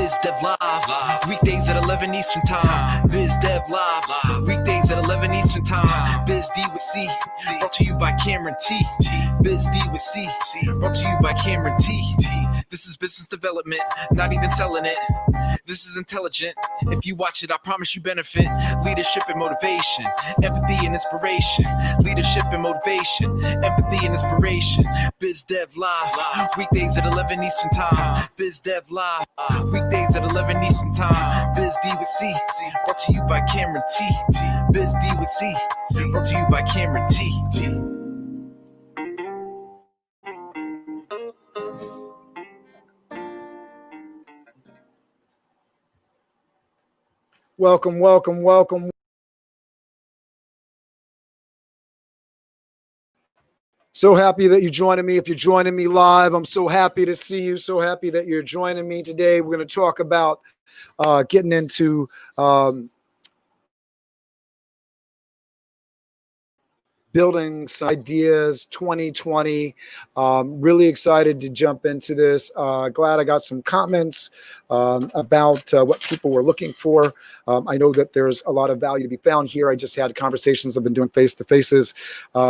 Biz Dev Live. Weekdays at 11 Eastern Time. Biz Dev Live. Weekdays at 11 Eastern Time. Biz D with C. Brought to you by Cameron T. Biz D with C. Brought to you by Cameron T. This is business development, not even selling it. This is intelligent. If you watch it, I promise you benefit. Leadership and motivation, empathy and inspiration. Leadership and motivation, empathy and inspiration. Biz Dev Live, weekdays at 11 Eastern Time. Biz Dev Live, weekdays at 11 Eastern Time. Biz D with C, brought to you by Cameron T. Biz D with C, brought to you by Cameron T. Welcome, welcome, welcome. So happy that you're joining me. If you're joining me live, I'm so happy to see you. So happy that you're joining me today. We're going to talk about getting into building some ideas 2020. Really excited to jump into this. Glad I got some comments about what people were looking for. I know that there's a lot of value to be found here. I just had conversations. I've been doing face-to-faces.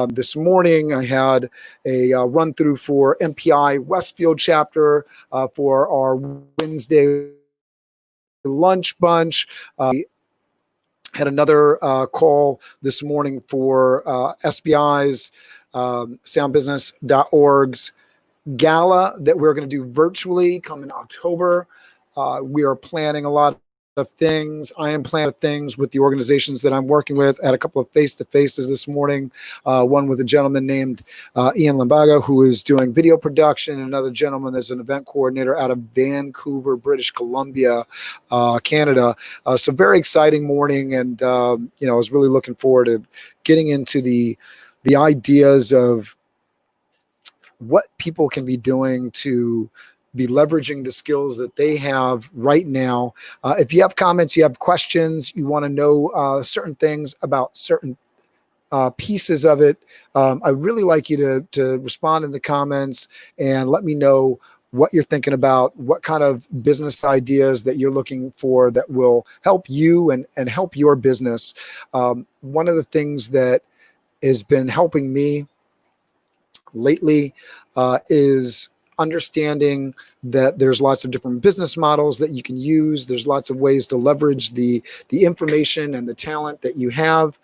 This morning, I had a run-through for MPI Westfield chapter for our Wednesday lunch bunch. Had another call this morning for SBI's soundbusiness.org's gala that we're going to do virtually come in October. We are planning a lot of things. I am planning things with the organizations that I'm working with. I had a couple of face-to-faces this morning. One with a gentleman named Ian Lambaga, who is doing video production, and another gentleman that's an event coordinator out of Vancouver, British Columbia, Canada. So very exciting morning, and I was really looking forward to getting into the ideas of what people can be doing to be leveraging the skills that they have right now. If you have comments, you have questions, you want to know certain things about certain pieces of it, I'd really like you to respond in the comments and let me know what you're thinking about, what kind of business ideas that you're looking for that will help you and help your business. One of the things that has been helping me lately is understanding that there's lots of different business models that you can use. There's lots of ways to leverage the information and the talent that you have.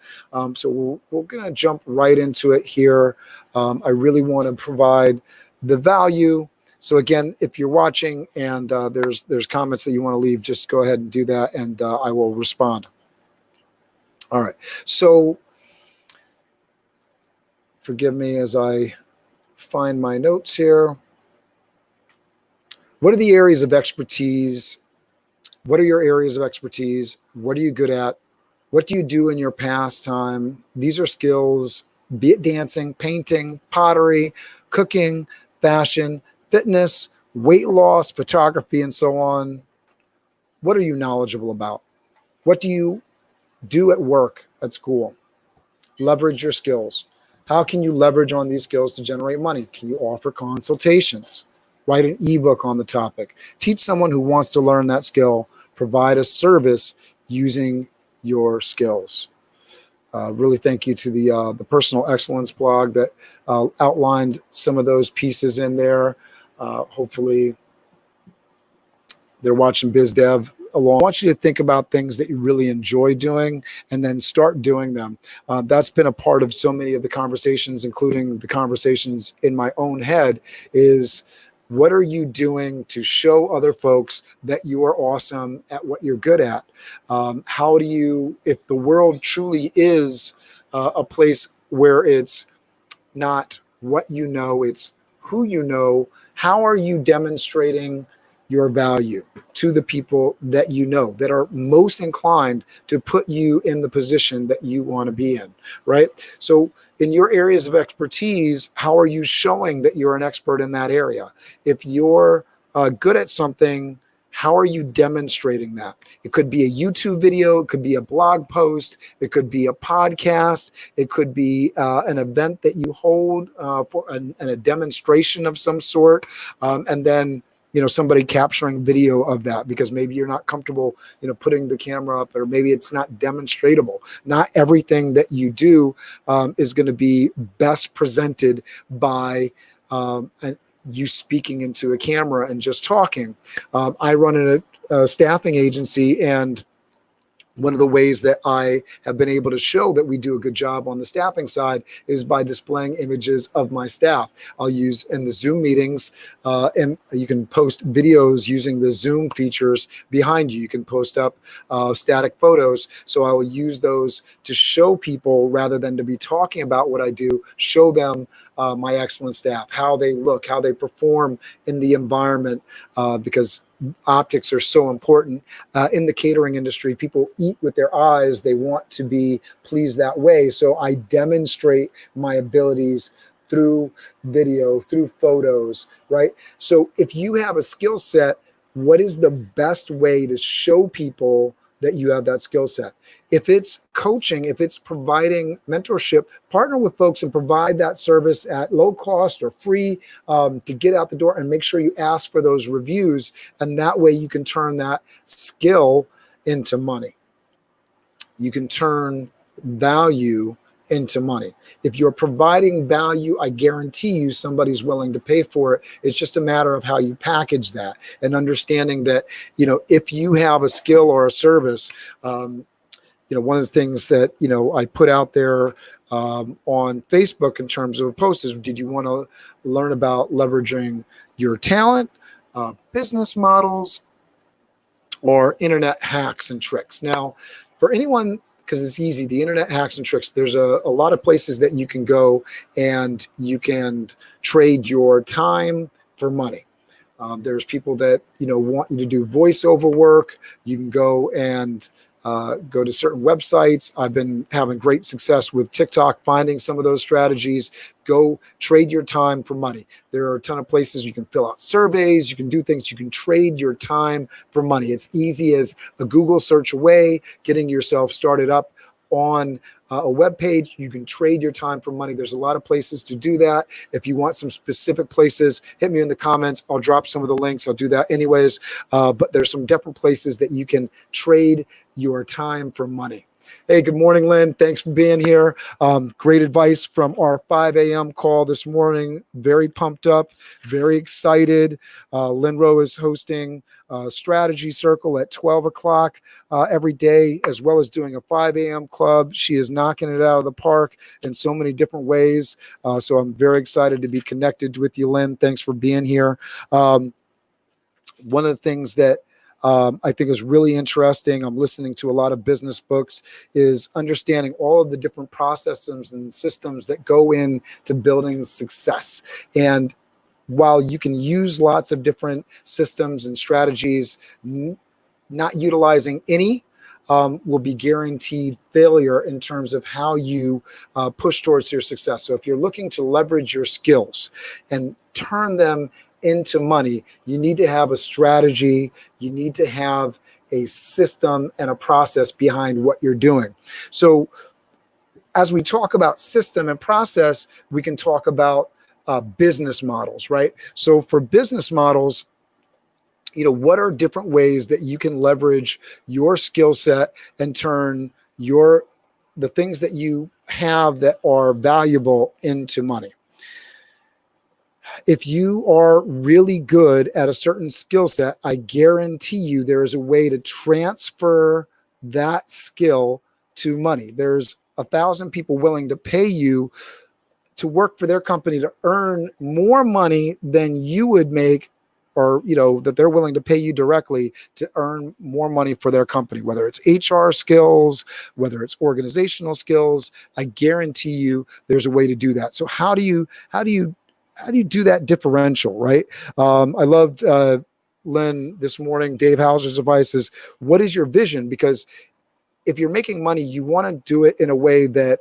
So we're going to jump right into it here. I really want to provide the value. So again, if you're watching and there's comments that you want to leave, just go ahead and do that, and I will respond. All right. So forgive me as I find my notes here. What are the areas of expertise? What are your areas of expertise? What are you good at? What do you do in your pastime? These are skills, be it dancing, painting, pottery, cooking, fashion, fitness, weight loss, photography, and so on. What are you knowledgeable about? What do you do at work, at school? Leverage your skills. How can you leverage on these skills to generate money? Can you offer consultations? Write an ebook on the topic. Teach someone who wants to learn that skill. Provide a service using your skills. Really thank you to the Personal Excellence blog that outlined some of those pieces in there. Hopefully they're watching BizDev along. I want you to think about things that you really enjoy doing and then start doing them. That's been a part of so many of the conversations, including the conversations in my own head, is what are you doing to show other folks that you are awesome at what you're good at? How do you, if the world truly is a place where it's not what you know, it's who you know, how are you demonstrating your value to the people that you know that are most inclined to put you in the position that you want to be in, right? So in your areas of expertise, how are you showing that you're an expert in that area? If you're good at something, how are you demonstrating that? It could be a YouTube video, it could be a blog post, it could be a podcast, it could be an event that you hold for a demonstration of some sort, and then somebody capturing video of that, because maybe you're not comfortable, putting the camera up, or maybe it's not demonstratable. Not everything that you do is going to be best presented by you speaking into a camera and just talking. I run a staffing agency, and one of the ways that I have been able to show that we do a good job on the staffing side is by displaying images of my staff. I'll use in the Zoom meetings, and you can post videos using the Zoom features behind you. You can post up static photos. So I will use those to show people, rather than to be talking about what I do, show them my excellent staff, how they look, how they perform in the environment, because optics are so important. In the catering industry, people eat with their eyes. They want to be pleased that way. So I demonstrate my abilities through video, through photos, right? So if you have a skill set, what is the best way to show people that you have that skill set? If it's coaching, if it's providing mentorship, partner with folks and provide that service at low cost or free, to get out the door, and make sure you ask for those reviews. And that way you can turn that skill into money. You can turn value into money. If you're providing value, I guarantee you somebody's willing to pay for it. It's just a matter of how you package that, and understanding that, if you have a skill or a service, one of the things that, I put out there on Facebook in terms of a post is, did you want to learn about leveraging your talent, business models, or internet hacks and tricks? Now, for anyone, because it's easy, the internet hacks and tricks, there's a lot of places that you can go and you can trade your time for money. There's people that, want you to do voiceover work. You can go and go to certain websites. I've been having great success with TikTok, finding some of those strategies. Go trade your time for money. There are a ton of places you can fill out surveys. You can do things. You can trade your time for money. It's easy as a Google search away, getting yourself started up on a web page. You can trade your time for money. There's a lot of places to do that. If you want some specific places, hit me in the comments. I'll drop some of the links. I'll do that anyways. But there's some different places that you can trade your time for money. Hey, good morning, Lynn. Thanks for being here. Great advice from our 5 a.m. call this morning. Very pumped up, very excited. Lynn Rowe is hosting a strategy circle at 12 o'clock every day, as well as doing a 5 a.m. club. She is knocking it out of the park in so many different ways. So I'm very excited to be connected with you, Lynn. Thanks for being here. One of the things that I think is really interesting, I'm listening to a lot of business books, is understanding all of the different processes and systems that go into building success. And while you can use lots of different systems and strategies, not utilizing any will be guaranteed failure in terms of how you push towards your success. So if you're looking to leverage your skills and turn them into money, you need to have a strategy. You need to have a system and a process behind what you're doing. So as we talk about system and process, we can talk about business models, right? So for business models, what are different ways that you can leverage your skill set and turn the things that you have that are valuable into money? If you are really good at a certain skill set, I guarantee you there is a way to transfer that skill to money. There's 1,000 people willing to pay you to work for their company to earn more money than you would make, or that they're willing to pay you directly to earn more money for their company, whether it's HR skills, whether it's organizational skills. I guarantee you there's a way to do that. So how do you do that differential, right? I loved Lynn this morning. Dave Hauser's advice is, what is your vision? Because if you're making money, you want to do it in a way that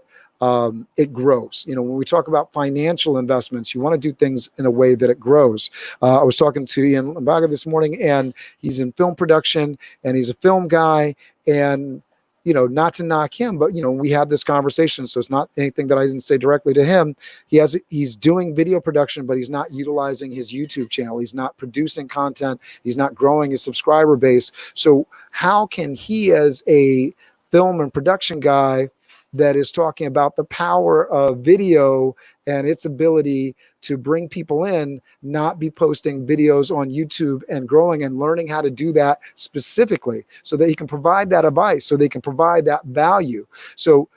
it grows. When we talk about financial investments, you want to do things in a way that it grows. I was talking to Ian Lambaga this morning, and he's in film production, and he's a film guy, and not to knock him, but we had this conversation, so it's not anything that I didn't say directly to him. He's doing video production, but he's not utilizing his YouTube channel. He's not producing content. He's not growing his subscriber base. So how can he, as a film and production guy that is talking about the power of video and its ability to bring people in, not be posting videos on YouTube and growing and learning how to do that specifically so that he can provide that advice, so they can provide that value? So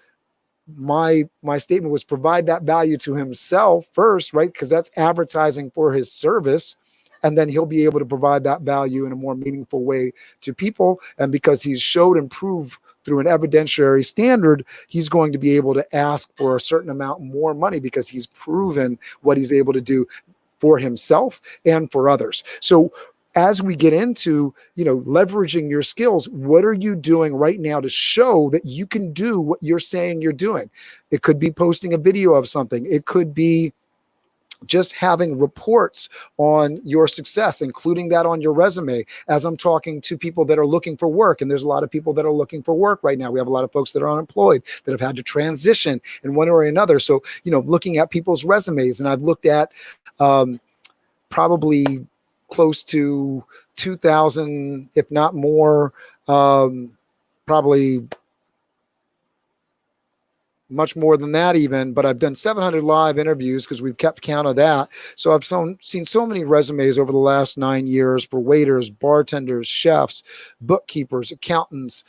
my statement was provide that value to himself first, right? Because that's advertising for his service. And then he'll be able to provide that value in a more meaningful way to people. And because he's showed and proved through an evidentiary standard, he's going to be able to ask for a certain amount more money because he's proven what he's able to do for himself and for others. So as we get into, leveraging your skills, what are you doing right now to show that you can do what you're saying you're doing? It could be posting a video of something. It could be just having reports on your success, including that on your resume. As I'm talking to people that are looking for work, and there's a lot of people that are looking for work right now. We have a lot of folks that are unemployed that have had to transition in one way or another. So, looking at people's resumes, and I've looked at probably close to 2,000, if not more, probably much more than that even, but I've done 700 live interviews because we've kept count of that. So I've seen so many resumes over the last 9 years for waiters, bartenders, chefs, bookkeepers, accountants,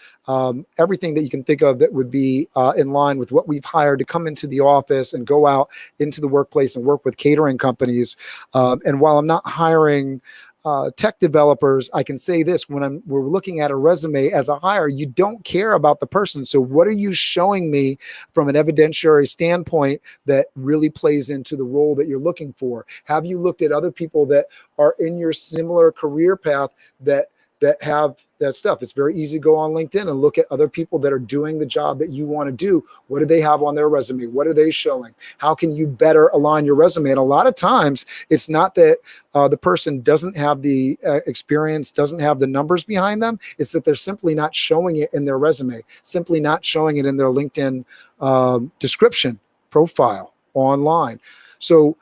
everything that you can think of that would be in line with what we've hired to come into the office and go out into the workplace and work with catering companies. And while I'm not hiring tech developers, I can say this: when we're looking at a resume as a hire, you don't care about the person. So what are you showing me from an evidentiary standpoint that really plays into the role that you're looking for? Have you looked at other people that are in your similar career path that have that stuff? It's very easy to go on LinkedIn and look at other people that are doing the job that you want to do. What do they have on their resume? What are they showing? How can you better align your resume? And a lot of times it's not that the person doesn't have the experience, doesn't have the numbers behind them. It's that they're simply not showing it in their resume, simply not showing it in their LinkedIn description profile online. So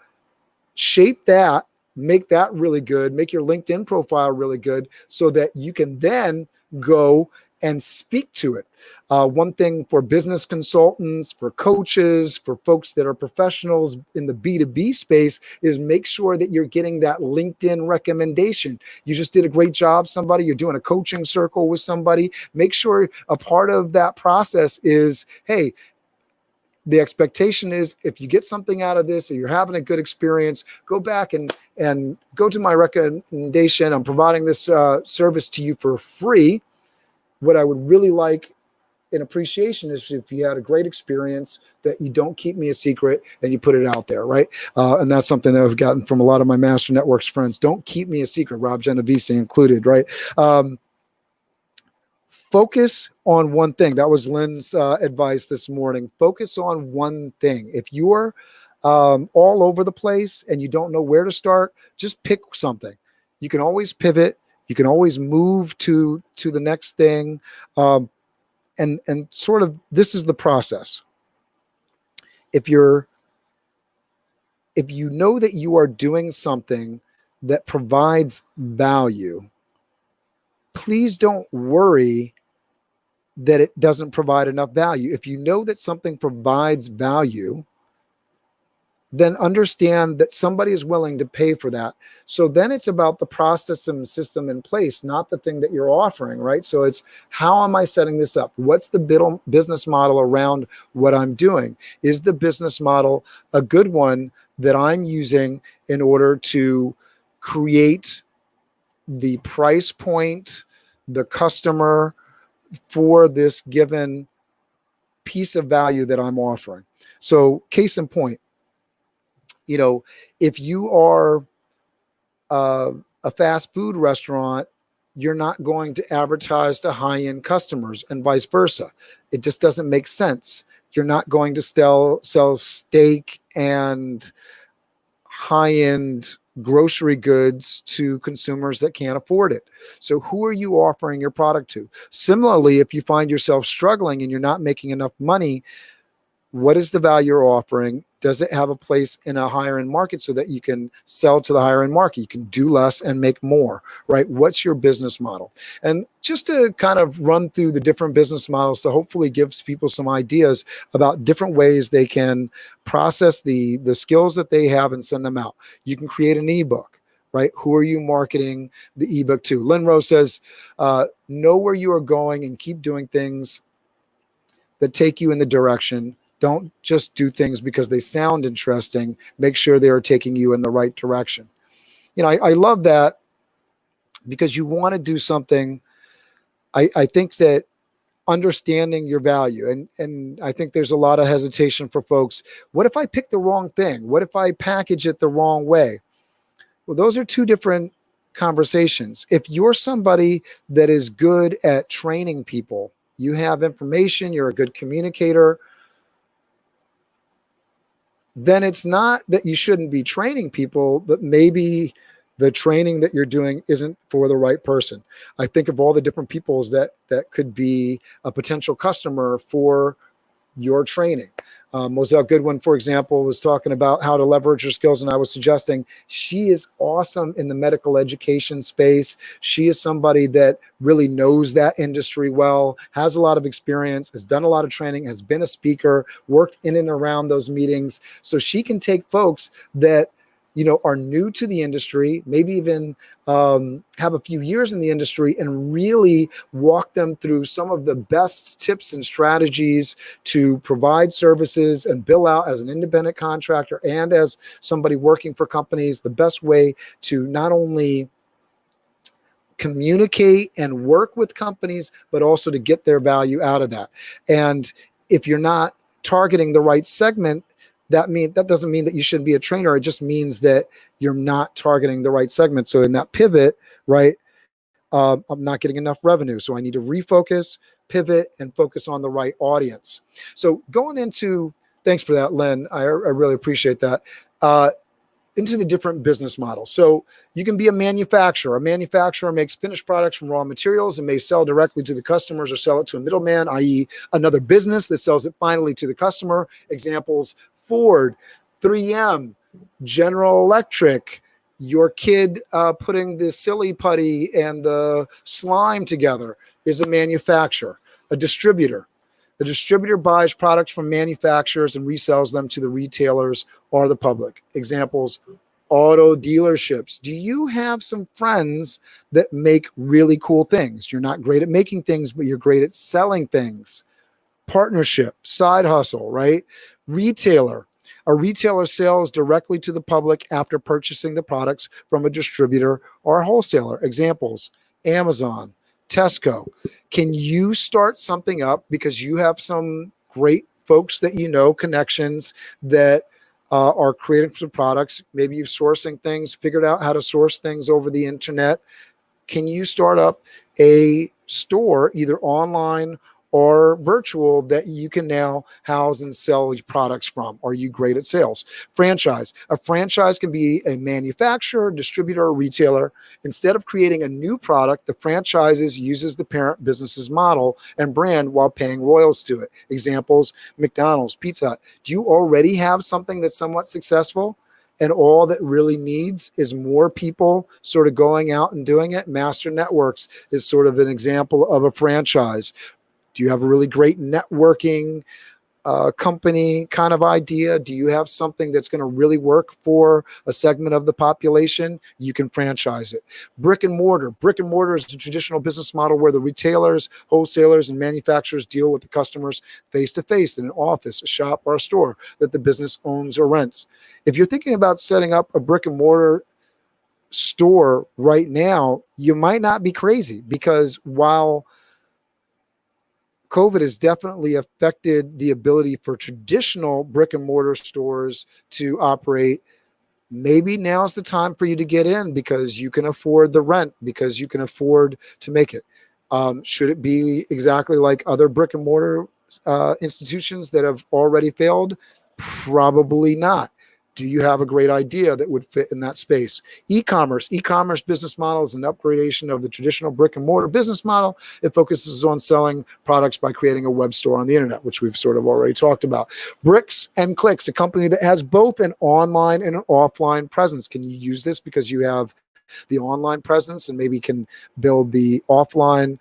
shape that. Make that really good. Make your LinkedIn profile really good so that you can then go and speak to it. One thing for business consultants, for coaches, for folks that are professionals in the B2B space is make sure that you're getting that LinkedIn recommendation. You just did a great job, somebody, you're doing a coaching circle with somebody. Make sure a part of that process is, hey, the expectation is if you get something out of this or you're having a good experience, go back and go to my recommendation. I'm providing this service to you for free. What I would really like in appreciation is if you had a great experience, that you don't keep me a secret and you put it out there, right? And that's something that I've gotten from a lot of my Master Networks friends. Don't keep me a secret, Rob Genovese included, right? Focus on one thing. That was Lynn's advice this morning. Focus on one thing. If you're all over the place and you don't know where to start, just pick something. You can always pivot. You can always move to the next thing. And sort of this is the process. If you know that you are doing something that provides value, please don't worry that it doesn't provide enough value. If you know that something provides value, then understand that somebody is willing to pay for that. So then it's about the process and system in place, not the thing that you're offering, right? So it's, how am I setting this up? What's the business model around what I'm doing? Is the business model a good one that I'm using in order to create the price point, the customer, for this given piece of value that I'm offering? So case in point, if you are a fast food restaurant, you're not going to advertise to high-end customers and vice versa. It just doesn't make sense. You're not going to sell steak and high-end grocery goods to consumers that can't afford it. So who are you offering your product to? Similarly, if you find yourself struggling and you're not making enough money, what is the value you're offering? Does it have a place in a higher end market so that you can sell to the higher end market? You can do less and make more, right? What's your business model? And just to kind of run through the different business models to hopefully gives people some ideas about different ways they can process the skills that they have and send them out. You can create an ebook, right? Who are you marketing the ebook to? Lynn Rose says, know where you are going and keep doing things that take you in the direction. Don't just do things because they sound interesting. Make sure they are taking you in the right direction. I love that because you want to do something. I think that understanding your value, and I think there's a lot of hesitation for folks. What if I pick the wrong thing? What if I package it the wrong way? Well, those are two different conversations. If you're somebody that is good at training people, you have information, you're a good communicator, then it's not that you shouldn't be training people, but maybe the training that you're doing isn't for the right person. I think of all the different peoples that could be a potential customer for your training. Moselle Goodwin, for example, was talking about how to leverage her skills, and I was suggesting she is awesome in the medical education space. She is somebody that really knows that industry well, has a lot of experience, has done a lot of training, has been a speaker, worked in and around those meetings. So she can take folks that are new to the industry, maybe even have a few years in the industry, and really walk them through some of the best tips and strategies to provide services and bill out as an independent contractor and as somebody working for companies, the best way to not only communicate and work with companies, but also to get their value out of that. And if you're not targeting the right segment, that doesn't mean that you shouldn't be a trainer. It just means that you're not targeting the right segment. So in that pivot, right, I'm not getting enough revenue. So I need to refocus, pivot, and focus on the right audience. So going into, thanks for that, Lynn. I really appreciate that. Into the different business models. So you can be a manufacturer. A manufacturer makes finished products from raw materials and may sell directly to the customers or sell it to a middleman, i.e. another business that sells it finally to the customer. Examples: Ford, 3M, General Electric, your kid putting the silly putty and the slime together is a manufacturer. A distributor. The distributor buys products from manufacturers and resells them to the retailers or the public. Examples: auto dealerships. Do you have some friends that make really cool things? You're not great at making things, but you're great at selling things. Partnership, side hustle, right? Retailer. A retailer sells directly to the public after purchasing the products from a distributor or a wholesaler. Examples: Amazon, Tesco. Can you start something up because you have some great folks that connections that are creating some products? Maybe you're sourcing things, figured out how to source things over the internet. Can you start up a store, either online or virtual, that you can now house and sell your products from? Are you great at sales? Franchise. A franchise can be a manufacturer, distributor, or retailer. Instead of creating a new product, the franchises uses the parent business's model and brand while paying royalties to it. Examples: McDonald's, Pizza Hut. Do you already have something that's somewhat successful? And all that really needs is more people sort of going out and doing it. Master Networks is sort of an example of a franchise. Do you have a really great networking company kind of idea? Do you have something that's going to really work for a segment of the population? You can franchise it. Brick and mortar. Brick and mortar is a traditional business model where the retailers, wholesalers, and manufacturers deal with the customers face to face in an office, a shop, or a store that the business owns or rents. If you're thinking about setting up a brick and mortar store right now, you might not be crazy, because while COVID has definitely affected the ability for traditional brick and mortar stores to operate, maybe now's the time for you to get in because you can afford the rent, because you can afford to make it. Should it be exactly like other brick and mortar institutions that have already failed? Probably not. Do you have a great idea that would fit in that space? E-commerce business model is an upgradation of the traditional brick and mortar business model. It focuses on selling products by creating a web store on the internet, which we've sort of already talked about. Bricks and Clicks, a company that has both an online and an offline presence. Can you use this because you have the online presence and maybe can build the offline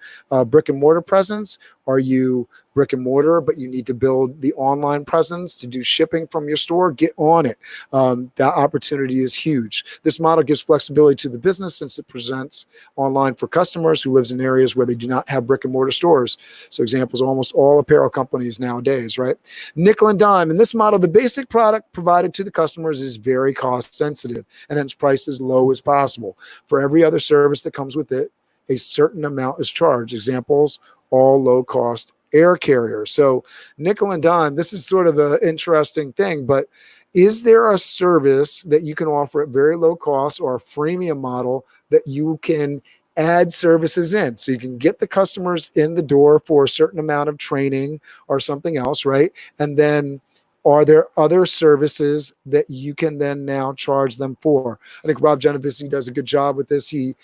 brick and mortar presence? Are you brick and mortar, but you need to build the online presence to do shipping from your store? Get on it. That opportunity is huge. This model gives flexibility to the business since it presents online for customers who lives in areas where they do not have brick and mortar stores. So examples, almost all apparel companies nowadays, right? Nickel and dime. In this model, the basic product provided to the customers is very cost sensitive and hence priced as low as possible. For every other service that comes with it, a certain amount is charged. Examples, all low-cost air carriers. So nickel and dime, this is sort of an interesting thing, but is there a service that you can offer at very low cost or a freemium model that you can add services in? So you can get the customers in the door for a certain amount of training or something else, right? And then are there other services that you can then now charge them for? I think Rob Genovese does a good job with this. He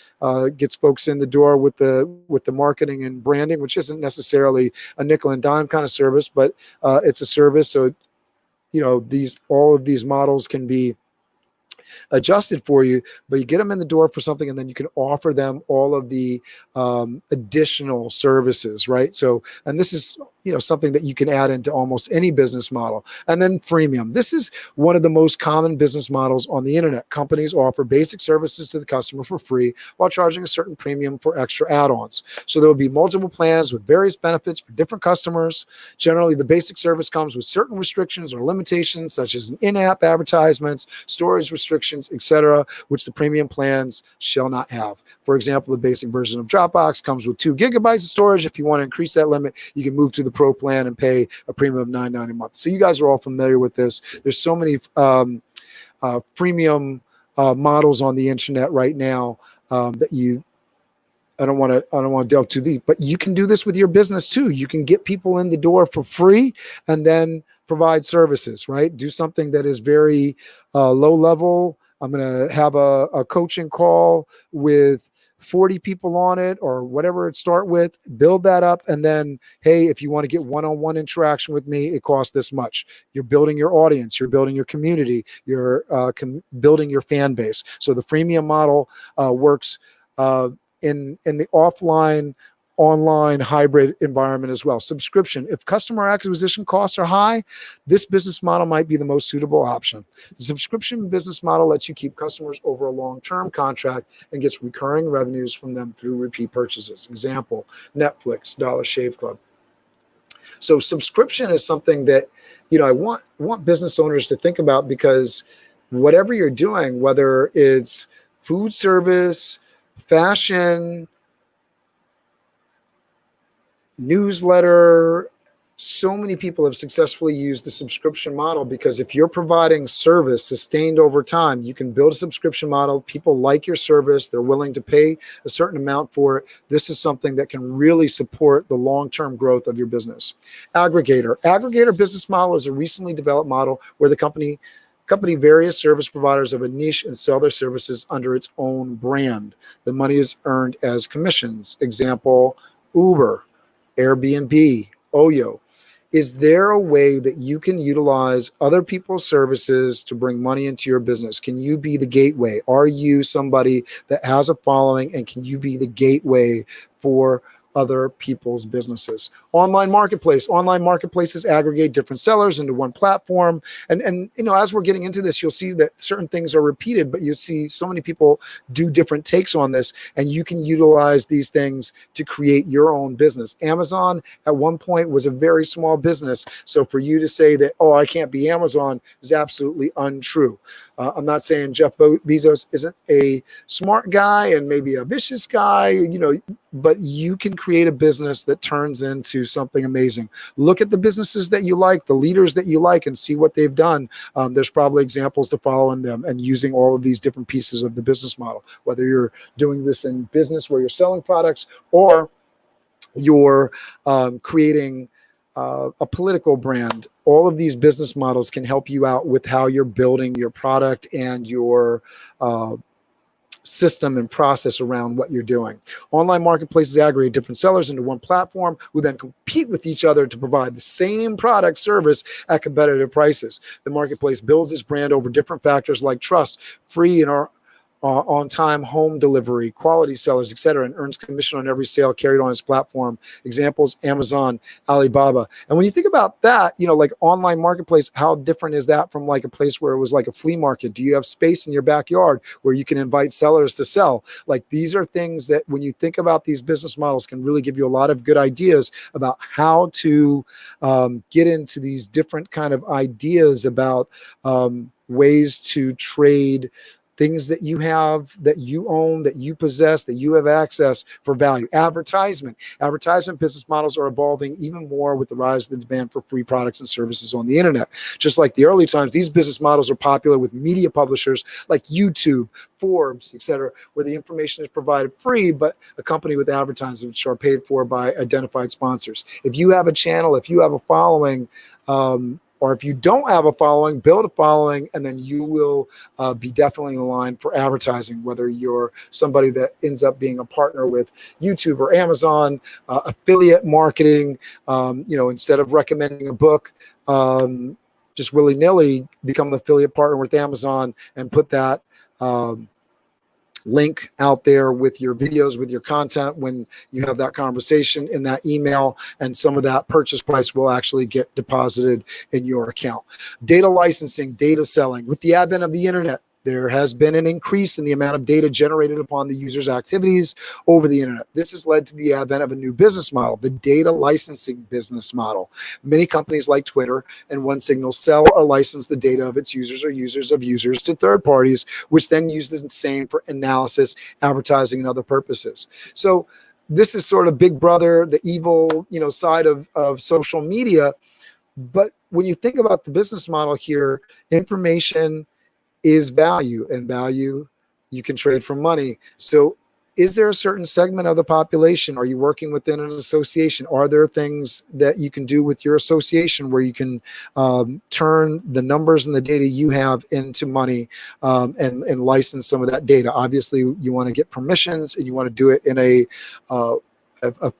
gets folks in the door with the marketing and branding, which isn't necessarily a nickel and dime kind of service, but it's a service. So, all of these models can be adjusted for you, but you get them in the door for something and then you can offer them all of the additional services, right? So, and this is something that you can add into almost any business model. And then freemium. This is one of the most common business models on the internet. Companies offer basic services to the customer for free while charging a certain premium for extra add-ons. So there will be multiple plans with various benefits for different customers. Generally, the basic service comes with certain restrictions or limitations, such as in-app advertisements, storage restrictions, etc., which the premium plans shall not have. For example, the basic version of Dropbox comes with 2 gigabytes of storage. If you want to increase that limit, you can move to the Pro plan and pay a premium of $9.90 a month. So you guys are all familiar with this. There's so many freemium models on the internet right now that I don't want to delve too deep, but you can do this with your business too. You can get people in the door for free and then provide services, right? Do something that is very low level. I'm going to have a coaching call with 40 people on it or whatever it start with, build that up. And then, hey, if you want to get one-on-one interaction with me, it costs this much. You're building your audience, you're building your community, you're building your fan base. So the freemium model works in the offline, online hybrid environment as well. Subscription. If customer acquisition costs are high, this business model might be the most suitable option. The subscription business model lets you keep customers over a long-term contract and gets recurring revenues from them through repeat purchases. Example, Netflix, Dollar Shave Club. So subscription is something that, I want business owners to think about, because whatever you're doing, whether it's food service, fashion, newsletter, so many people have successfully used the subscription model, because if you're providing service sustained over time, you can build a subscription model. People like your service. They're willing to pay a certain amount for it. This is something that can really support the long-term growth of your business. Aggregator business model is a recently developed model where the company various service providers of a niche and sell their services under its own brand. The money is earned as commissions. Example, Uber, Airbnb, Oyo. Is there a way that you can utilize other people's services to bring money into your business? Can you be the gateway? Are you somebody that has a following, and can you be the gateway for other people's businesses? Online marketplaces aggregate different sellers into one platform. And as we're getting into this, you'll see that certain things are repeated, but you see so many people do different takes on this, and you can utilize these things to create your own business. Amazon at one point was a very small business. So for you to say that, oh, I can't be Amazon, is absolutely untrue. I'm not saying Jeff Bezos isn't a smart guy and maybe a vicious guy, but you can create a business that turns into something amazing. Look at the businesses that you like, the leaders that you like, and see what they've done. There's probably examples to follow in them, and using all of these different pieces of the business model, whether you're doing this in business where you're selling products, or you're creating a political brand all of these business models can help you out with how you're building your product and your system and process around what you're doing. Online marketplaces aggregate different sellers into one platform who then compete with each other to provide the same product service at competitive prices. The marketplace builds its brand over different factors like trust, free and on-time home delivery, quality sellers, etc., and earns commission on every sale carried on its platform. Examples, Amazon, Alibaba. And when you think about that, like online marketplace, how different is that from like a place where it was like a flea market? Do you have space in your backyard where you can invite sellers to sell? Like, these are things that when you think about these business models can really give you a lot of good ideas about how to get into these different kind of ideas about ways to trade things that you have, that you own, that you possess, that you have access for value. Advertisement business models are evolving even more with the rise of the demand for free products and services on the internet. Just like the early times, these business models are popular with media publishers like YouTube, Forbes, etc., where the information is provided free, but accompanied with advertisements which are paid for by identified sponsors. If you have a channel, if you have a following, or if you don't have a following, build a following, and then you will be definitely in line for advertising, whether you're somebody that ends up being a partner with YouTube or Amazon, affiliate marketing, instead of recommending a book, just willy-nilly become an affiliate partner with Amazon and put that link out there with your videos, with your content. When you have that conversation in that email, and some of that purchase price will actually get deposited in your account. Data licensing, data selling. With the advent of the internet, there has been an increase in the amount of data generated upon the user's activities over the internet. This has led to the advent of a new business model, the data licensing business model. Many companies like Twitter and OneSignal sell or license the data of its users or users of users to third parties, which then use the same for analysis, advertising, and other purposes. So this is sort of Big Brother, the evil, side of social media. But when you think about the business model here, information is value, and value you can trade for money. So is there a certain segment of the population? Are you working within an association? Are there things that you can do with your association where you can turn the numbers and the data you have into money, and license some of that data? Obviously, you want to get permissions and you want to do it in a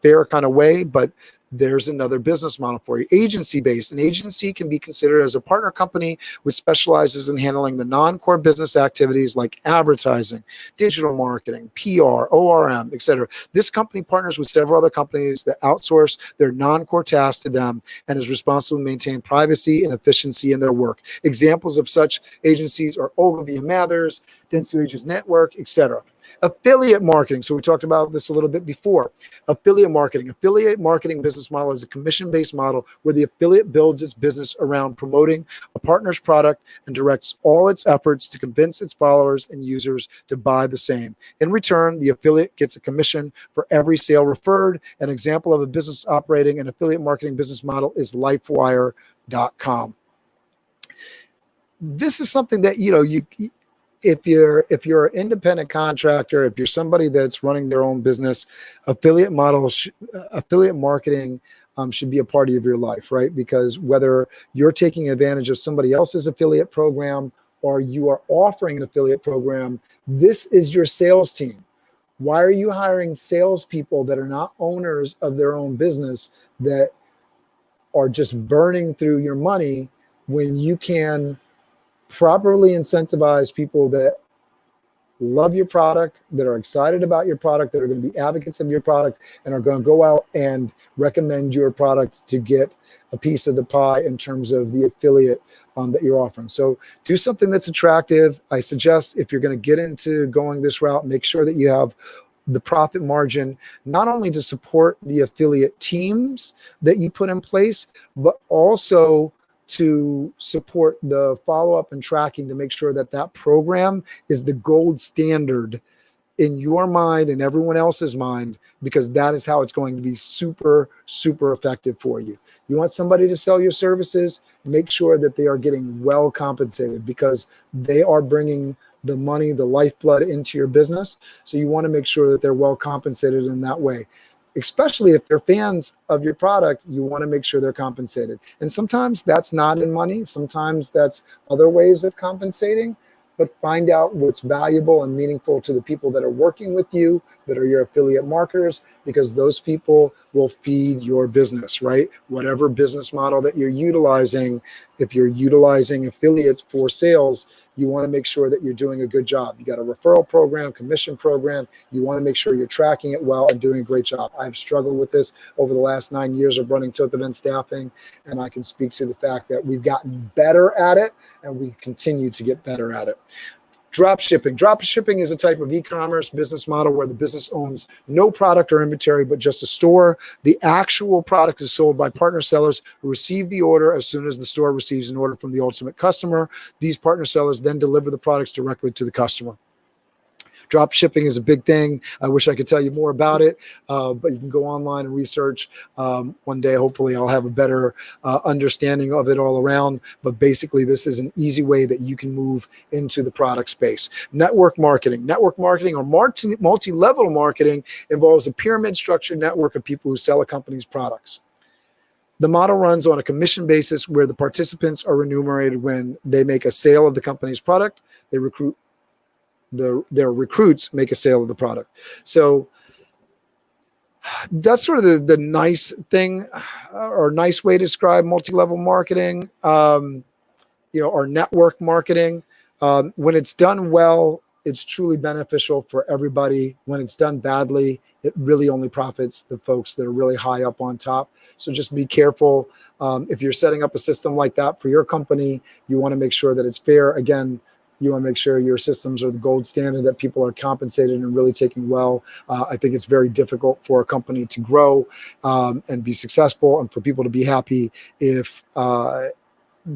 fair kind of way, but there's another business model for you. Agency-based. An agency can be considered as a partner company which specializes in handling the non-core business activities like advertising, digital marketing, PR, ORM, etc. This company partners with several other companies that outsource their non-core tasks to them and is responsible to maintain privacy and efficiency in their work. Examples of such agencies are Ogilvy and Mathers, Dentsu Aegis Network, etc. Affiliate marketing. So we talked about this a little bit before. Affiliate marketing. Affiliate marketing business model is a commission-based model where the affiliate builds its business around promoting a partner's product and directs all its efforts to convince its followers and users to buy the same. In return, the affiliate gets a commission for every sale referred. An example of a business operating an affiliate marketing business model is LifeWire.com. This is something that, if you're an independent contractor, if you're somebody that's running their own business, affiliate marketing should be a part of your life, right? Because whether you're taking advantage of somebody else's affiliate program or you are offering an affiliate program, this is your sales team. Why are you hiring salespeople that are not owners of their own business, that are just burning through your money, when you can properly incentivize people that love your product, that are excited about your product, that are going to be advocates of your product, and are going to go out and recommend your product to get a piece of the pie in terms of the affiliate that you're offering. So do something that's attractive. I suggest, if you're going to get into going this route, make sure that you have the profit margin, not only to support the affiliate teams that you put in place, but also to support the follow-up and tracking to make sure that that program is the gold standard in your mind and everyone else's mind, because that is how it's going to be super, super effective for you. You want somebody to sell your services, make sure that they are getting well compensated, because they are bringing the money, the lifeblood into your business. So you want to make sure that they're well compensated in that way. especially if they're fans of your product, you want to make sure they're compensated. And sometimes that's not in money. Sometimes that's other ways of compensating. But find out what's valuable and meaningful to the people that are working with you, that are your affiliate marketers, because those people will feed your business, right? Whatever business model that you're utilizing, if you're utilizing affiliates for sales, you want to make sure that you're doing a good job. You got a referral program, commission program. You want to make sure you're tracking it well and doing a great job. I've struggled with this over the last 9 years of running Tilt Event Staffing, and I can speak to the fact that we've gotten better at it, and we continue to get better at it. Drop shipping. Drop shipping is a type of e-commerce business model where the business owns no product or inventory, but just a store. The actual product is sold by partner sellers who receive the order as soon as the store receives an order from the ultimate customer. These partner sellers then deliver the products directly to the customer. Drop shipping is a big thing. I wish I could tell you more about it, but you can go online and research. One day, hopefully, I'll have a better understanding of it all around. But basically, this is an easy way that you can move into the product space. Network marketing. Network marketing or multi-level marketing involves a pyramid structured network of people who sell a company's products. The model runs on a commission basis where the participants are remunerated when they make a sale of the company's product. They recruit. Their recruits make a sale of the product. So that's sort of the nice thing or nice way to describe multi-level marketing, or network marketing. When it's done well, it's truly beneficial for everybody. When it's done badly, it really only profits the folks that are really high up on top. So just be careful. If you're setting up a system like that for your company, you want to make sure that it's fair. Again, you want to make sure your systems are the gold standard, that people are compensated and really taking well. I think it's very difficult for a company to grow and be successful, and for people to be happy if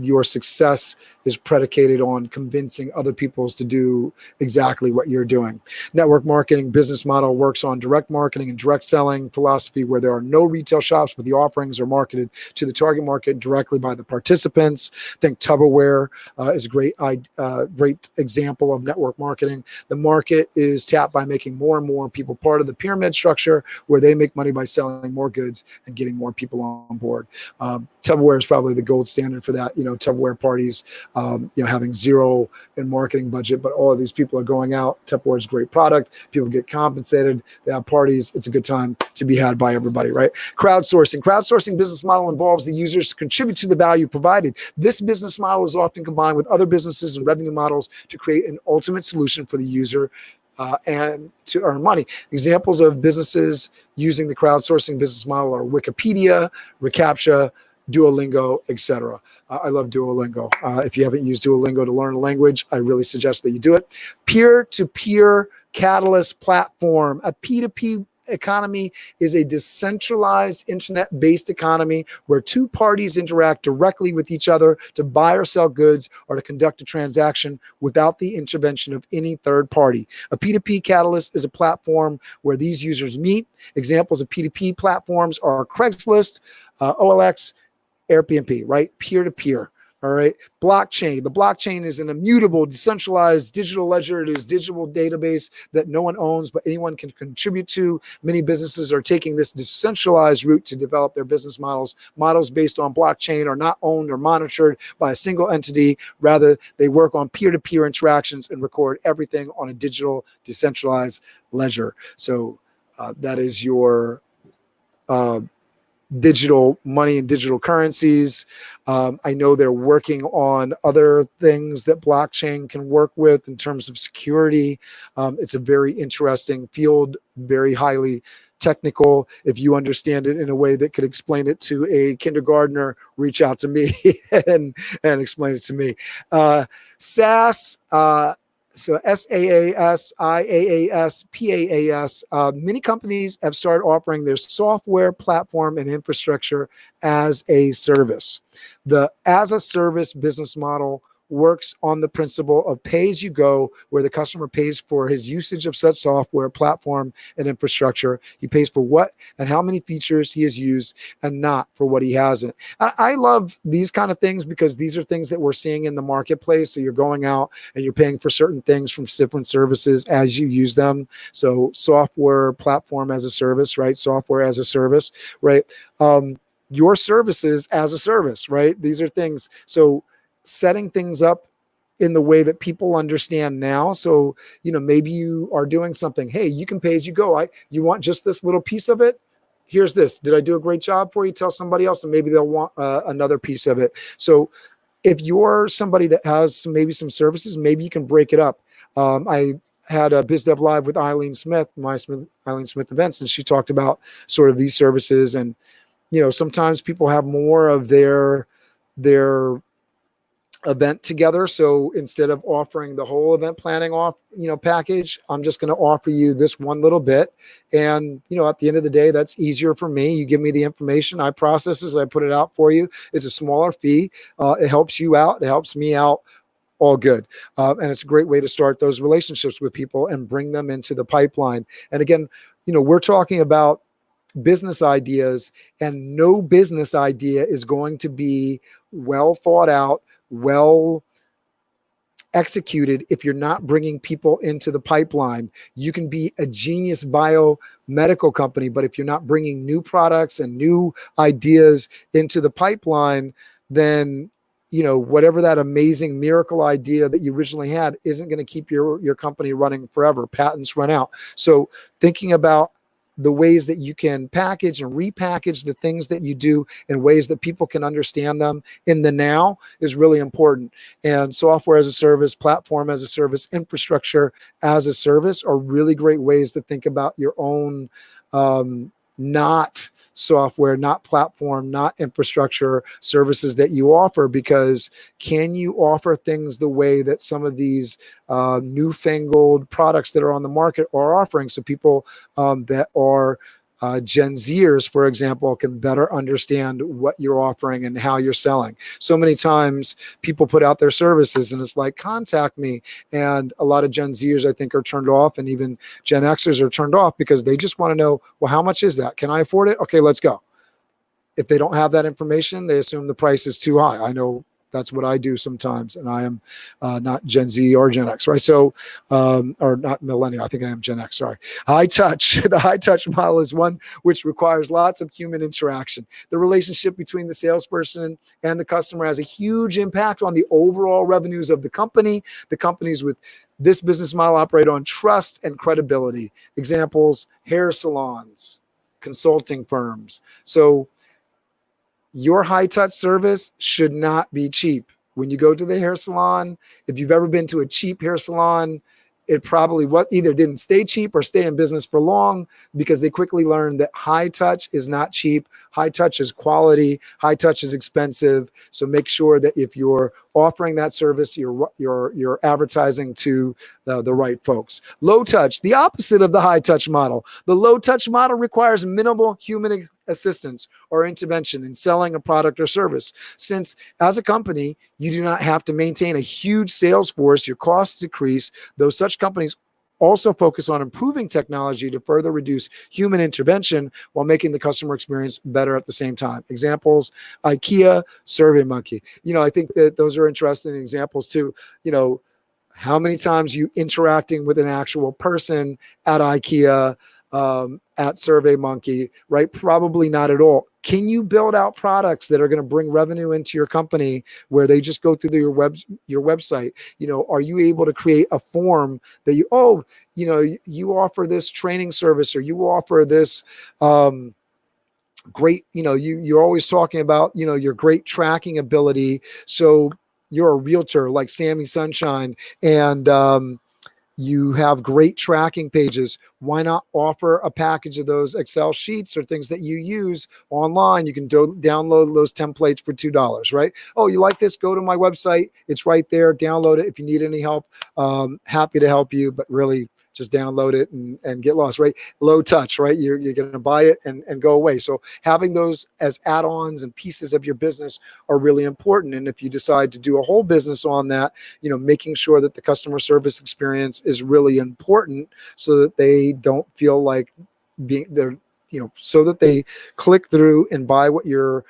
your success is predicated on convincing other people to do exactly what you're doing. Network marketing business model works on direct marketing and direct selling philosophy, where there are no retail shops, but the offerings are marketed to the target market directly by the participants. I think Tupperware is a great example of network marketing. The market is tapped by making more and more people part of the pyramid structure, where they make money by selling more goods and getting more people on board. Tupperware is probably the gold standard for that. Tupperware parties, having zero in marketing budget, but all of these people are going out. Tupperware is a great product. People get compensated. They have parties. It's a good time to be had by everybody, right? Crowdsourcing. Crowdsourcing business model involves the users to contribute to the value provided. This business model is often combined with other businesses and revenue models to create an ultimate solution for the user and to earn money. Examples of businesses using the crowdsourcing business model are Wikipedia, Recaptcha, Duolingo, etc. I love Duolingo. If you haven't used Duolingo to learn a language, I really suggest that you do it. Peer-to-peer catalyst platform. A P2P economy is a decentralized internet-based economy where two parties interact directly with each other to buy or sell goods or to conduct a transaction without the intervention of any third party. A P2P catalyst is a platform where these users meet. Examples of P2P platforms are Craigslist, OLX, Airbnb, right? Peer-to-peer. All right. Blockchain. The blockchain is an immutable, decentralized digital ledger. It is a digital database that no one owns, but anyone can contribute to. Many businesses are taking this decentralized route to develop their business models. Models based on blockchain are not owned or monitored by a single entity. Rather, they work on peer-to-peer interactions and record everything on a digital, decentralized ledger. So that is your digital money and digital currencies. I know they're working on other things that blockchain can work with in terms of security. It's a very interesting field, very highly technical. If you understand it in a way that could explain it to a kindergartner, reach out to me and explain it to me. SaaS, so SaaS, IaaS, PaaS. Many companies have started offering their software platform and infrastructure as a service. The as a service business model works on the principle of pay as you go, where the customer pays for his usage of such software, platform, and infrastructure. He pays for what and how many features he has used, and not for what he hasn't. I love these kind of things because these are things that we're seeing in the marketplace. So you're going out and you're paying for certain things from different services as you use them. So software, platform as a service, right? Software as a service, right? Your services as a service, right? These are things. So setting things up in the way that people understand now. So, maybe you are doing something. Hey, you can pay as you go. You want just this little piece of it? Here's this. Did I do a great job for you? Tell somebody else, and maybe they'll want another piece of it. So if you're somebody that has maybe some services, maybe you can break it up. I had a Biz Dev Live with Eileen Smith, Eileen Smith events, and she talked about sort of these services. And, sometimes people have more of their event together. So instead of offering the whole event planning package, I'm just going to offer you this one little bit. And, at the end of the day, that's easier for me. You give me the information, I process it, I put it out for you. It's a smaller fee. It helps you out. It helps me out. All good. And it's a great way to start those relationships with people and bring them into the pipeline. And again, we're talking about business ideas, and no business idea is going to be well thought out, well executed if you're not bringing people into the pipeline. You can be a genius biomedical company, but if you're not bringing new products and new ideas into the pipeline, then whatever that amazing miracle idea that you originally had isn't going to keep your company running forever. Patents run out. So thinking about the ways that you can package and repackage the things that you do in ways that people can understand them in the now is really important. And software as a service, platform as a service, infrastructure as a service are really great ways to think about your own, not software, not platform, not infrastructure services that you offer, because can you offer things the way that some of these newfangled products that are on the market are offering, so people that are Gen Zers, for example, can better understand what you're offering and how you're selling. So many times people put out their services and it's like, contact me. And a lot of Gen Zers, I think, are turned off, and even Gen Xers are turned off because they just want to know, well, how much is that? Can I afford it? Okay, let's go. If they don't have that information, they assume the price is too high. I know that's what I do sometimes, and I am not Gen Z or Gen X, right? So, or not millennial. I think I am Gen X. Sorry. High touch. The high touch model is one which requires lots of human interaction. The relationship between the salesperson and the customer has a huge impact on the overall revenues of the company. The companies with this business model operate on trust and credibility. Examples: hair salons, consulting firms. So your high-touch service should not be cheap. When you go to the hair salon, if you've ever been to a cheap hair salon, it probably either didn't stay cheap or stay in business for long, because they quickly learned that high touch is not cheap. High touch is quality. High touch is expensive. So make sure that if you're offering that service, you're advertising to the right folks. Low touch, the opposite of the high touch model. The low touch model requires minimal human assistance or intervention in selling a product or service. Since as a company, you do not have to maintain a huge sales force, your costs decrease, though such companies also focus on improving technology to further reduce human intervention while making the customer experience better at the same time. Examples: IKEA, SurveyMonkey. I think that those are interesting examples too. How many times you interacting with an actual person at IKEA, at SurveyMonkey, right? Probably not at all. Can you build out products that are going to bring revenue into your company where they just go through your website? Are you able to create a form that you offer this training service, or you offer this great, you're always talking about, your great tracking ability. So you're a realtor like Sammy Sunshine, and you have great tracking pages. Why not offer a package of those Excel sheets or things that you use online? You can download those templates for $2, right? Oh, you like this? Go to my website. It's right there. Download it. If you need any help, happy to help you, but really just download it and get lost, right? Low touch, right? You're going to buy it and go away. So having those as add-ons and pieces of your business are really important. And if you decide to do a whole business on that, making sure that the customer service experience is really important so that they don't feel like they're, so that they click through and buy what you're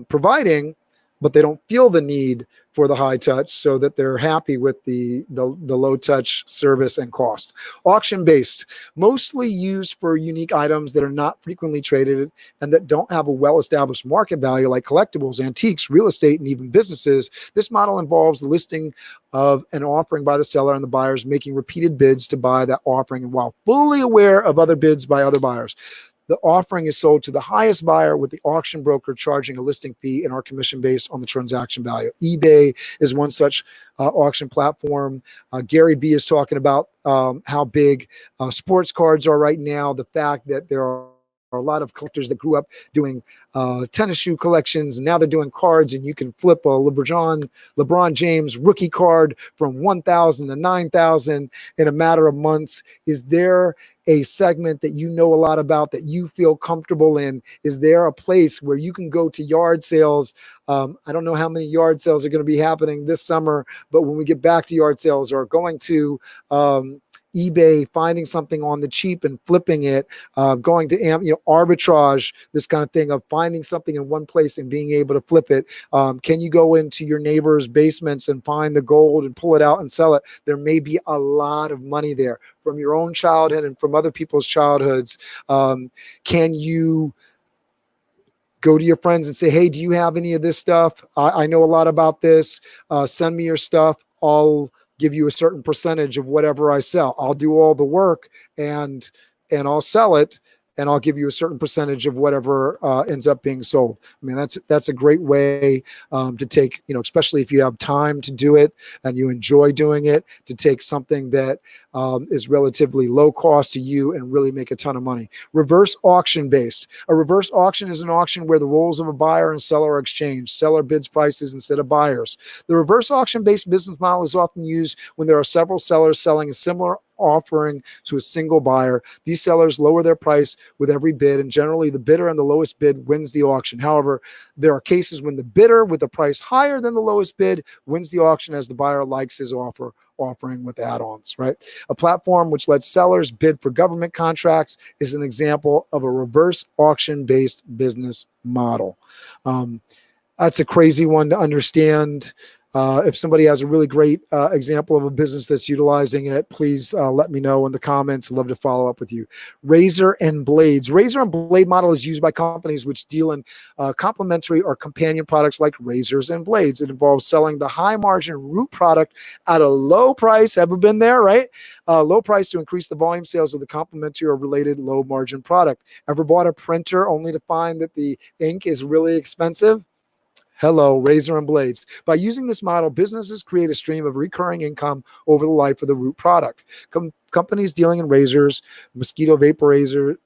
providing, but they don't feel the need for the high touch, so that they're happy with the low touch service and cost. Auction based, mostly used for unique items that are not frequently traded and that don't have a well-established market value, like collectibles, antiques, real estate, and even businesses. This model involves the listing of an offering by the seller and the buyers making repeated bids to buy that offering, and while fully aware of other bids by other buyers. The offering is sold to the highest buyer, with the auction broker charging a listing fee and our commission based on the transaction value. eBay is one such auction platform. Gary B is talking about how big sports cards are right now, the fact that there are a lot of collectors that grew up doing tennis shoe collections, and now they're doing cards, and you can flip a LeBron James rookie card from 1,000 to 9,000 in a matter of months. Is there a segment that you know a lot about that you feel comfortable in? Is there a place where you can go to yard sales? I don't know how many yard sales are going to be happening this summer, but when we get back to yard sales, or going to eBay, finding something on the cheap and flipping it, going to arbitrage, this kind of thing of finding something in one place and being able to flip it. Can you go into your neighbor's basements and find the gold and pull it out and sell it? There may be a lot of money there from your own childhood and from other people's childhoods. Can you go to your friends and say, hey, do you have any of this stuff? I know a lot about this. Send me your stuff. I'll give you a certain percentage of whatever I sell. I'll do all the work and I'll sell it, and I'll give you a certain percentage of whatever ends up being sold. I mean, that's a great way to take, especially if you have time to do it and you enjoy doing it, to take something that is relatively low cost to you and really make a ton of money. Reverse auction based. A reverse auction is an auction where the roles of a buyer and seller are exchanged. Seller bids prices instead of buyers. The reverse auction based business model is often used when there are several sellers selling a similar offering to a single buyer. These sellers lower their price with every bid, and generally the bidder and the lowest bid wins the auction. However, there are cases when the bidder with a price higher than the lowest bid wins the auction, as the buyer likes his offering with add-ons, right? A platform which lets sellers bid for government contracts is an example of a reverse auction-based business model. That's a crazy one to understand. If somebody has a really great example of a business that's utilizing it, please let me know in the comments. I'd love to follow up with you. Razor and blades. Razor and blade model is used by companies which deal in complementary or companion products like razors and blades. It involves selling the high margin root product at a low price. Ever been there, right? Low price to increase the volume sales of the complementary or related low margin product. Ever bought a printer only to find that the ink is really expensive? Hello, razor and blades. By using this model, businesses create a stream of recurring income over the life of the root product. Companies dealing in razors, mosquito vaporizers,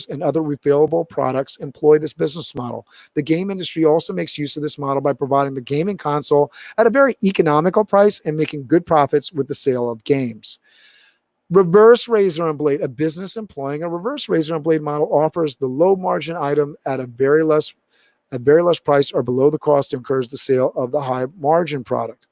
and other refillable products employ this business model. The game industry also makes use of this model by providing the gaming console at a very economical price and making good profits with the sale of games. Reverse razor and blade. A business employing a reverse razor and blade model offers the low margin item at very less price or below the cost to encourage the sale of the high margin product.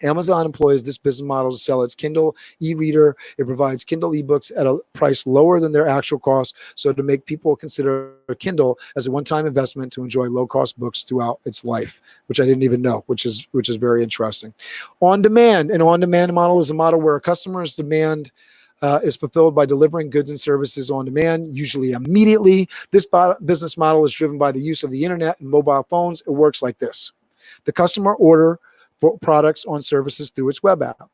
Amazon employs this business model to sell its Kindle e-reader. It provides Kindle ebooks at a price lower than their actual cost, so to make people consider Kindle as a one-time investment to enjoy low-cost books throughout its life, which I didn't even know, which is very interesting. On demand. An on-demand model is a model where a customer's demand is fulfilled by delivering goods and services on demand, usually immediately. This business model is driven by the use of the internet and mobile phones. It works like this. The customer order for products on services through its web app.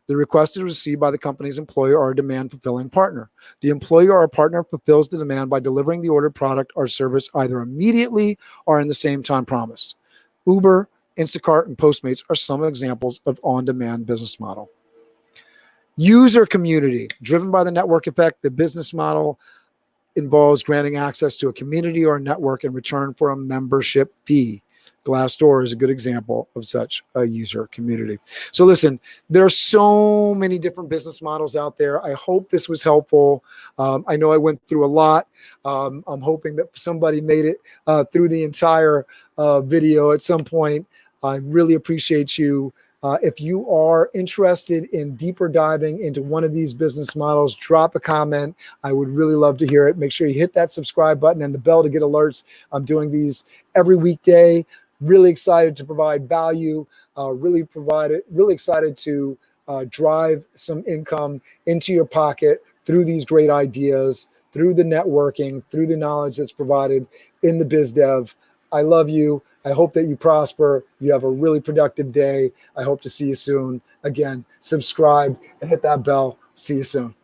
The request is received by the company's employer or a demand fulfilling partner. The employer or partner fulfills the demand by delivering the ordered product or service either immediately or in the same time promised. Uber, Instacart, and Postmates are some examples of on-demand business model. User community. Driven by the network effect, the business model involves granting access to a community or a network in return for a membership fee. Glassdoor is a good example of such a user community. So listen, there are so many different business models out there. I hope this was helpful. I know I went through a lot. I'm hoping that somebody made it through the entire video at some point. I really appreciate you. If you are interested in deeper diving into one of these business models, drop a comment. I would really love to hear it. Make sure you hit that subscribe button and the bell to get alerts. I'm doing these every weekday. Really excited to provide value. Really excited to drive some income into your pocket through these great ideas, through the networking, through the knowledge that's provided in the biz dev. I love you. I hope that you prosper. You have a really productive day. I hope to see you soon. Again, subscribe and hit that bell. See you soon.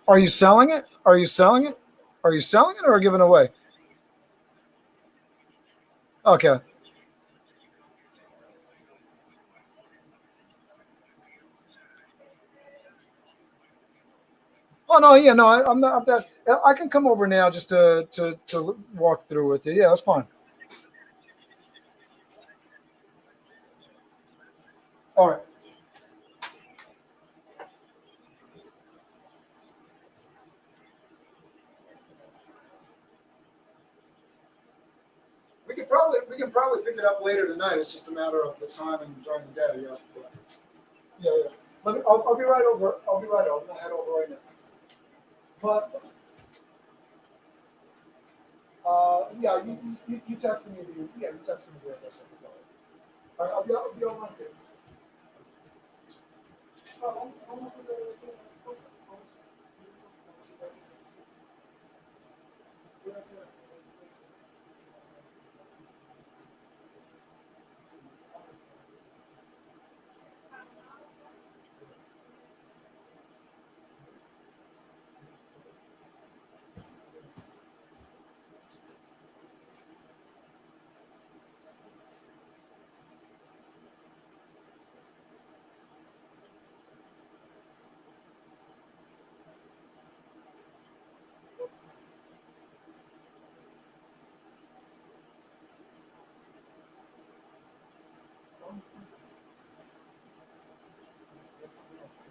Are you selling it? Are you selling it? Are you selling it or giving away? Okay. Oh no, yeah, no, I'm not. I'm that. I can come over now just to walk through with you. Yeah, that's fine. All right. We can probably pick it up later tonight. It's just a matter of the time and during the day. Yeah. Yeah. Yeah. I'll be right over. I'll be right over. I'm gonna head over right now. But yeah, you texted me you texted me the address. All right, I'll be on my phone.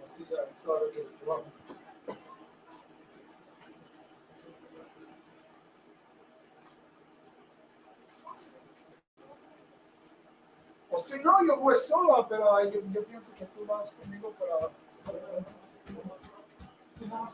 I'll see you. Sorry, you're welcome. O si no, yo voy solo, pero yo pienso que tú vas conmigo para si no,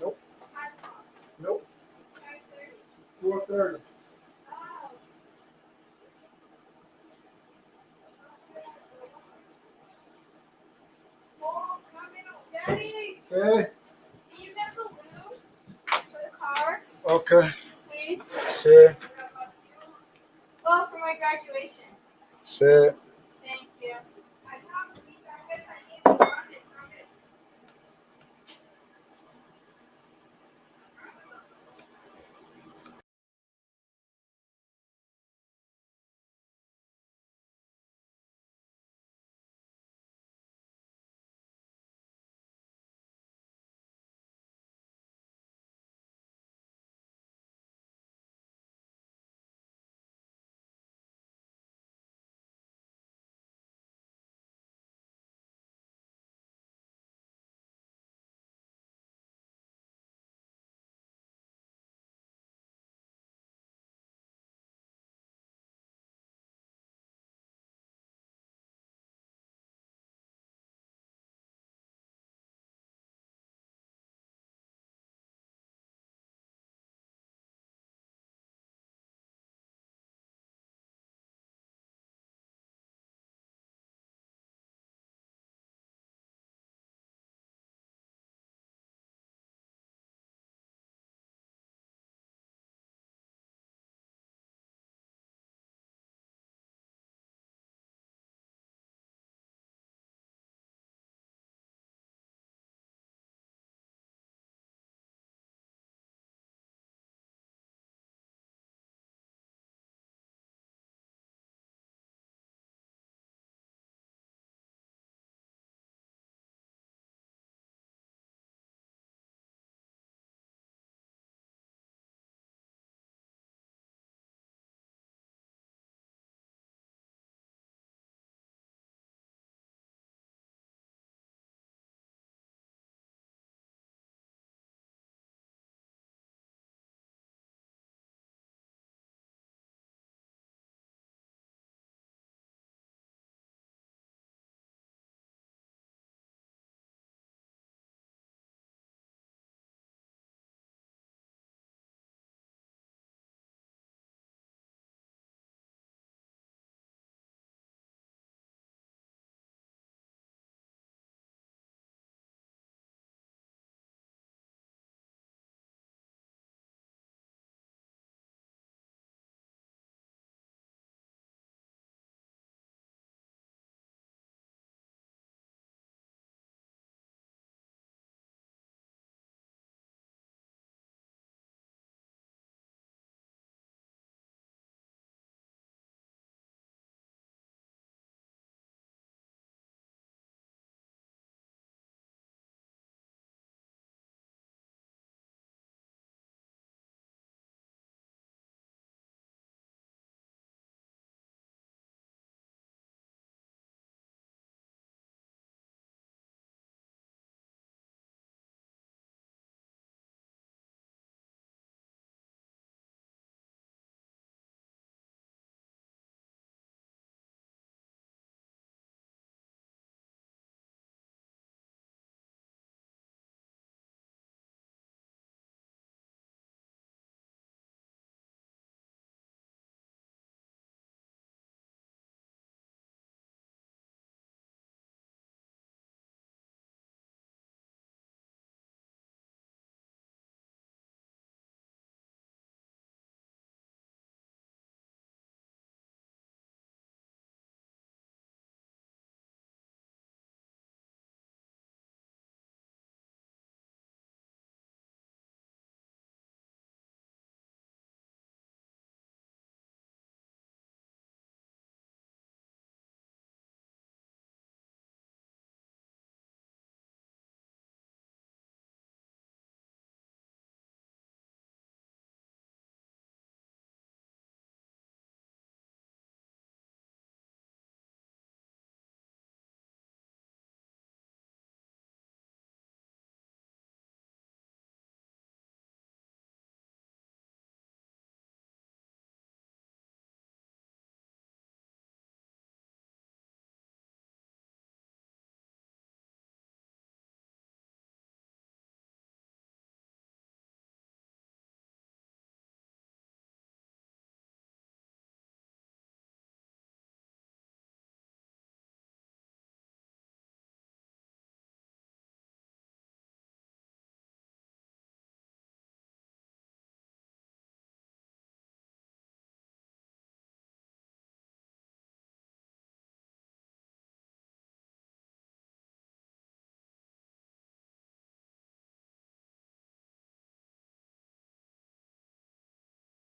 nope, nope. 4:30. Daddy, Okay. can you get balloons for the car, Okay. please? See. Well, for my graduation. See. Thank you.